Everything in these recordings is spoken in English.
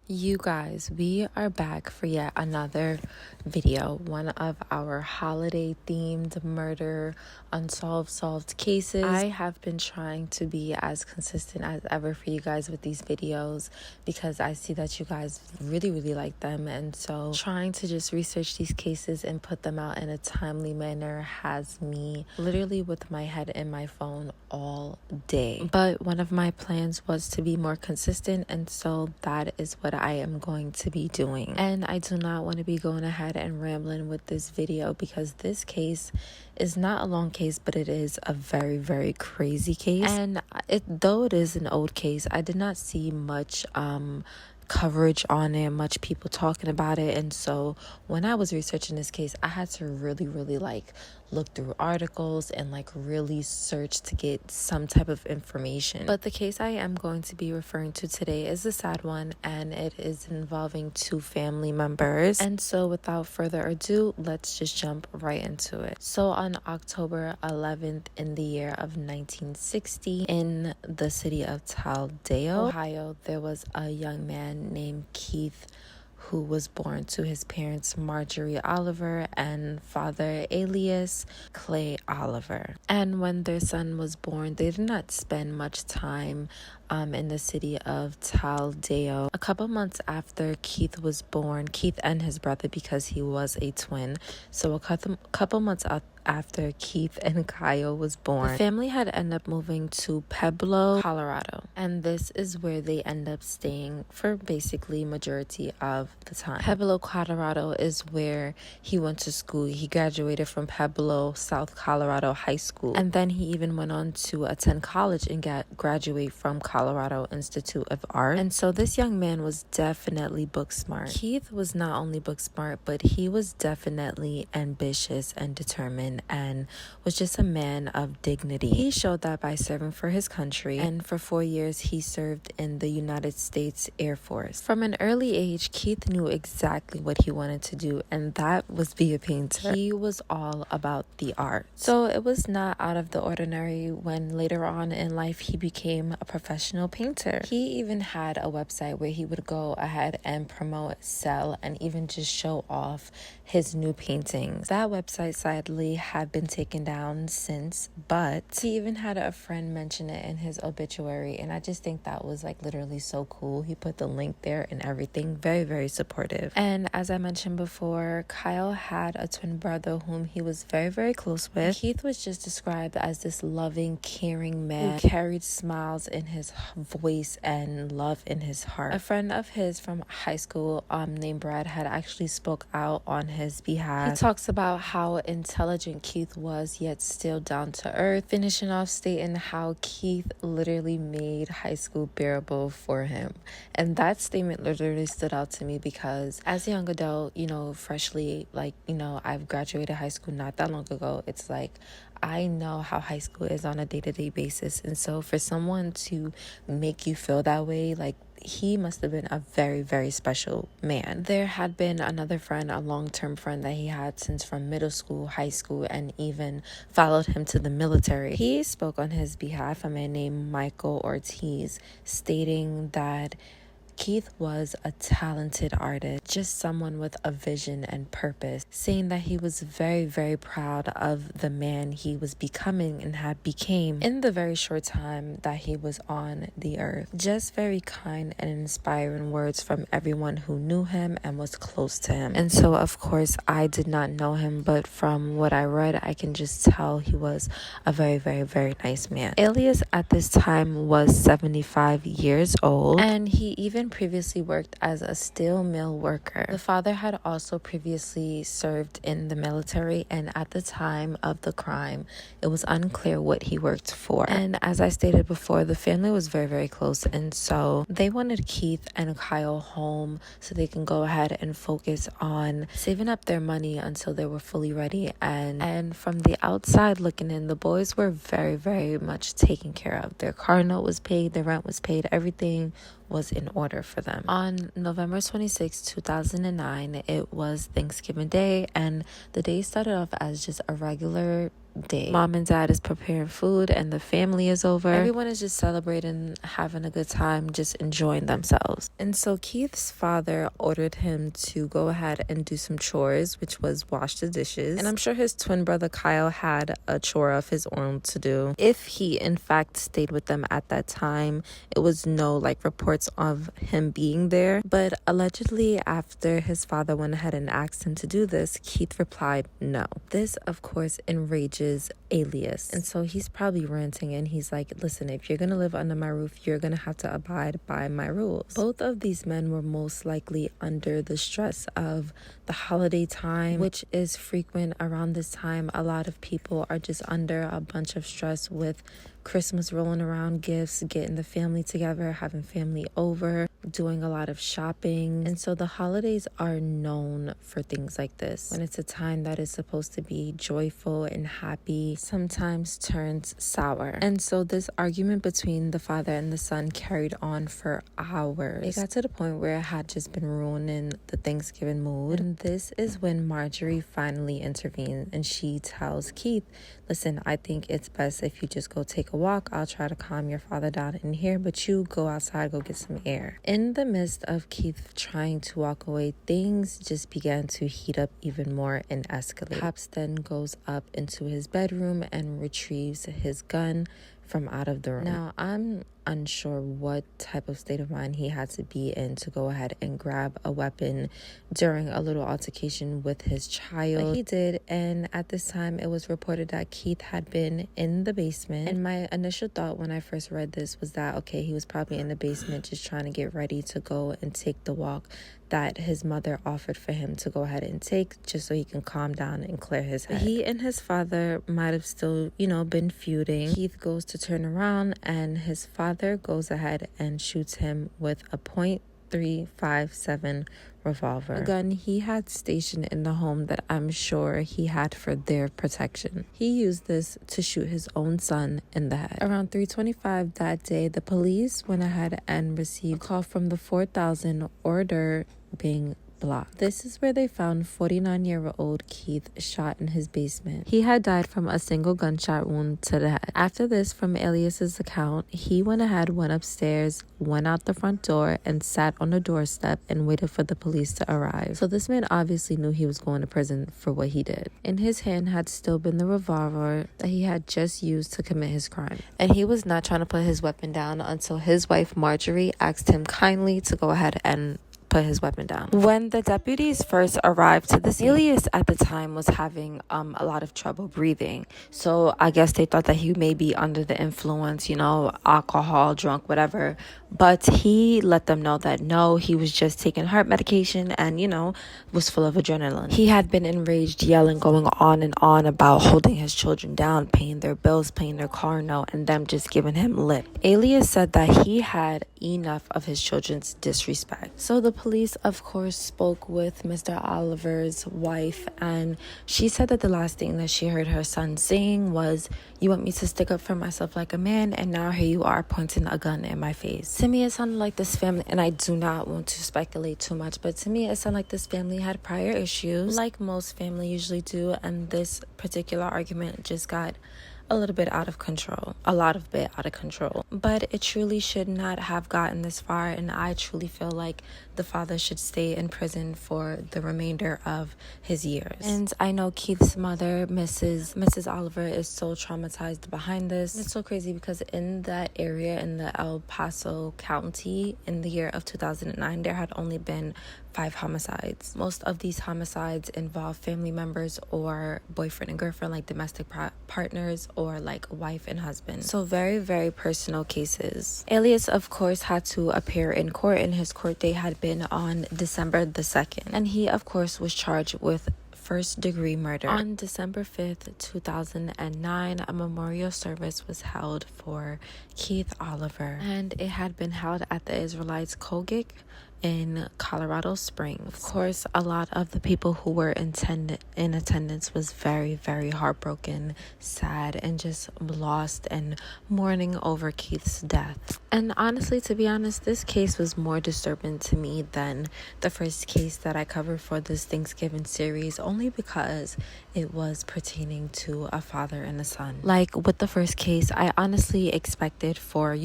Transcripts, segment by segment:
You guys, we are back for yet another video, one of our holiday themed murder unsolved solved cases. I have been trying to be as consistent as ever for you guys with these videos because I see that you guys really like them, and so trying to just research these cases and put them out in a timely manner has me literally with my head in my phone all day. But one of my plans was to be more consistent, and so that is what I am going to be doing. And I do not want to be going ahead and rambling with this video because this case is not a long case, but it is a very crazy case. And though it is an old case, I did not see much coverage on it, much people talking about it, and so when I was researching this case, I had to really like look through articles and like really search to get some type of information. But the case I am going to be referring to today is a sad one, and it is involving two family members. And so without further ado, let's just jump right into it. So on October 11th in the year of 1960, in the city of Talladega, Ohio, there was a young man named Keith who was born to his parents Marjorie Oliver and father Alayis Clay Oliver. And when their son was born, they did not spend much time in the city of Talladega. A couple months after Keith was born, Keith and his brother, because he was a twin, so a couple months after Keith and Kyle was born, the family had ended up moving to Pueblo, Colorado, and this is where they end up staying for basically majority of the time. Pueblo, Colorado is where he went to school. He graduated from Pueblo, South Colorado High School, and then he even went on to attend college and graduate from Colorado Institute of Art. And so this young man was definitely book smart. Keith was not only book smart, but he was definitely ambitious and determined and was just a man of dignity. He showed that by serving for his country, and for 4 years he served in the United States Air Force. From an early age, Keith knew exactly what he wanted to do, and that was be a painter. He was all about the art. So it was not out of the ordinary when later on in life he became a professional painter. He even had a website where he would go ahead and promote, sell, and even just show off his new paintings. That website sadly had been taken down since, but he even had a friend mention it in his obituary, and I just think that was like literally so cool. He put the link there and everything. Very supportive. And as I mentioned before, Kyle had a twin brother whom he was very close with. Keith was just described as this loving, caring man who carried smiles in his voice and love in his heart. A friend of his from high school named Brad had actually spoke out on his behalf. He talks about how intelligent Keith was, yet still down to earth, finishing off stating how Keith literally made high school bearable for him. And that statement literally stood out to me because as a young adult, freshly, I've graduated high school not that long ago. It's like I know how high school is on a day-to-day basis, and so for someone to make you feel that way, he must have been a very special man. There had been another friend, a long-term friend that he had since from middle school, high school, and even followed him to the military. He spoke on his behalf, a man named Michael Ortiz, stating that Keith was a talented artist, just someone with a vision and purpose, saying that he was very proud of the man he was becoming and had became in the very short time that he was on the earth. Just very kind and inspiring words from everyone who knew him and was close to him. And so, of course, I did not know him, but from what I read, I can just tell he was a very nice man. Alayis at this time was 75 years old, and he even previously worked as a steel mill worker. The father had also previously served in the military, and at the time of the crime, it was unclear what he worked for. And as I stated before, the family was very close, and so they wanted Keith and Kyle home so they can go ahead and focus on saving up their money until they were fully ready. And from the outside looking in, the boys were very much taken care of. Their car note was paid, their rent was paid, everything was in order for them. On November 26, 2009, it was Thanksgiving Day, and the day started off as just a regular day. Mom and dad is preparing food and the family is over. Everyone is just celebrating, having a good time, just enjoying themselves. And so Keith's father ordered him to go ahead and do some chores, which was wash the dishes. And I'm sure his twin brother Kyle had a chore of his own to do. If he in fact stayed with them at that time, it was no reports of him being there. But allegedly, after his father went ahead and asked him to do this, Keith replied no. This, of course, enrages Alayis. And so he's probably ranting and he's like, listen, if you're gonna live under my roof, you're gonna have to abide by my rules. Both of these men were most likely under the stress of the holiday time, which is frequent around this time. A lot of people are just under a bunch of stress with Christmas rolling around, gifts, getting the family together, having family over, doing a lot of shopping. And so the holidays are known for things like this. When it's a time that is supposed to be joyful and happy, sometimes turns sour. And so this argument between the father and the son carried on for hours. It got to the point where it had just been ruining the Thanksgiving mood. And this is when Marjorie finally intervenes and she tells Keith, listen, I think it's best if you just go take a walk. I'll try to calm your father down in here, but you go outside, go get some air. In the midst of Keith trying to walk away, things just began to heat up even more and escalate. Pops then goes up into his bedroom and retrieves his gun from out of the room. Now, I'm unsure what type of state of mind he had to be in to go ahead and grab a weapon during a little altercation with his child. But he did, and at this time it was reported that Keith had been in the basement. And my initial thought when I first read this was that, okay, he was probably in the basement just trying to get ready to go and take the walk that his mother offered for him to go ahead and take, just so he can calm down and clear his head. He and his father might have still, been feuding. Keith goes to turn around and his father goes ahead and shoots him with a .357 revolver, a gun he had stationed in the home that I'm sure he had for their protection. He used this to shoot his own son in the head. Around 3:25 that day, the police went ahead and received a call from the 4,000 order being blocked. This is where they found 49-year-old Keith shot in his basement. He had died from a single gunshot wound to the head. After this, from Alayis's account, he went upstairs, went out the front door, and sat on the doorstep and waited for the police to arrive. So this man obviously knew he was going to prison for what he did. In his hand had still been the revolver that he had just used to commit his crime. And he was not trying to put his weapon down until his wife Marjorie asked him kindly to go ahead and put his weapon down. When the deputies first arrived to the scene, Alayis at the time was having a lot of trouble breathing. So I guess they thought that he may be under the influence, alcohol, drunk, whatever. But he let them know that no, he was just taking heart medication and, was full of adrenaline. He had been enraged, yelling, going on and on about holding his children down, paying their bills, paying their car note, and them just giving him lip. Alayis said that he had enough of his children's disrespect. So the police, of course, spoke with Mr. Oliver's wife, and she said that the last thing that she heard her son saying was, "You want me to stick up for myself like a man, and now here you are pointing a gun in my face." To me, it sounded like this family, and I do not want to speculate too much, but to me, it sounded like this family had prior issues, like most family usually do, and this particular argument just got a little bit out of control, a lot of bit out of control. But it truly should not have gotten this far, and I truly feel like the father should stay in prison for the remainder of his years. And I know Keith's mother, Mrs. Oliver, is so traumatized behind this. It's so crazy because in that area, in the El Paso County, in the year of 2009, there had only been 5 homicides. Most of these homicides involve family members or boyfriend and girlfriend, like domestic partners, or like wife and husband. So very, very personal cases. Alayis, of course, had to appear in court, and his court date had been on December the 2nd. And he, of course, was charged with first-degree murder. On December 5th, 2009, a memorial service was held for Keith Oliver, and it had been held at the Israelites Kogik in Colorado Springs. Of course, a lot of the people who were in attendance was very, very heartbroken, sad, and just lost and mourning over Keith's death. And honestly, to be honest, this case was more disturbing to me than the first case that I covered for this Thanksgiving series, only because it was pertaining to a father and a son. Like with the first case, I honestly expected for,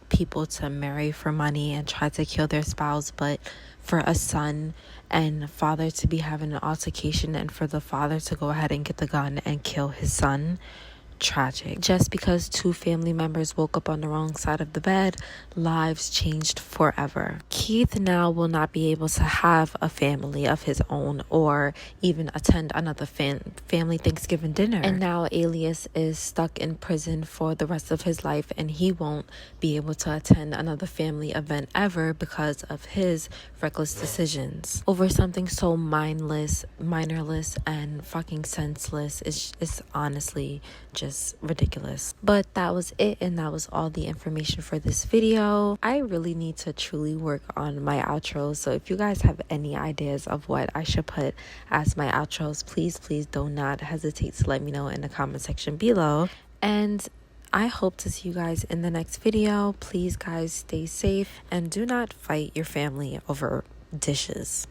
people to marry for money and try to kill their spouse, but for a son and father to be having an altercation and for the father to go ahead and get the gun and kill his son, tragic. Just because two family members woke up on the wrong side of the bed, lives changed forever. Keith now will not be able to have a family of his own or even attend another family Thanksgiving dinner. And now Alayis is stuck in prison for the rest of his life, and he won't be able to attend another family event ever because of his reckless decisions over something so mindless, minorless, and fucking senseless. It's honestly just ridiculous. But that was it, and that was all the information for this video. I really need to truly work on my outros, so if you guys have any ideas of what I should put as my outros, please do not hesitate to let me know in the comment section below. And I hope to see you guys in the next video. Please guys, stay safe and do not fight your family over dishes.